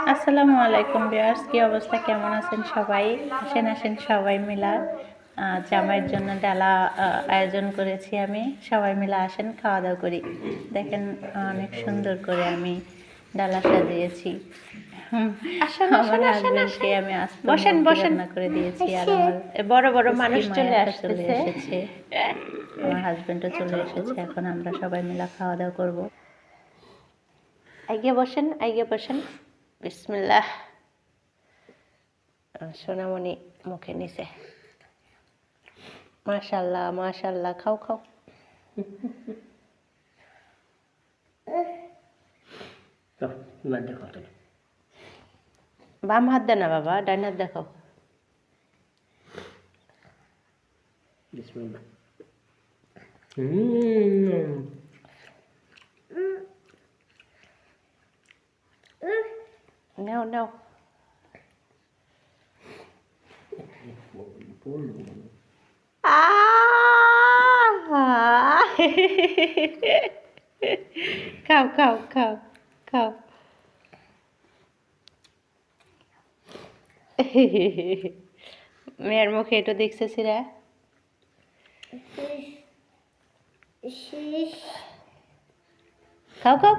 আসসালামু আলাইকুম ভিউয়ার্স, কি অবস্থা, কেমন আছেন সবাই? আসেন আসেন সবাই মিলা জামাইয়ের জন্য ডালা আয়োজন করেছি আমি। সবাই মিলে আসেন, খাওয়া দাওয়া করি। দেখেন অনেক সুন্দর করে আমি ডালা সাজিয়েছি। আমার হাজবেন্ডকে আমি আস্ত মুরগি রান্না করে দিয়েছি, আর আমার বড় বড় মানুষ পুচকি চলে মায়াটা চলে আসতেছে। এসেছে, আমার হাজবেন্ডও চলে এসেছে। এখন আমরা সবাই মিলে খাওয়া দাওয়া করবো। আইগে বসেন, আইগে বসেন। বিসমিল্লাহ। সোনামণি মুখে নিছে। মাশাল্লাহ মাশাল্লাহ, খাও খাও। বাম হাত দে না বাবা, ডান হাত দেখাও। বিসমিল্লাহ। নাও নাও। খাও খাও খাও খাও। মেয়ের মুখে এটা দেখতেছি রে। খাও খাও।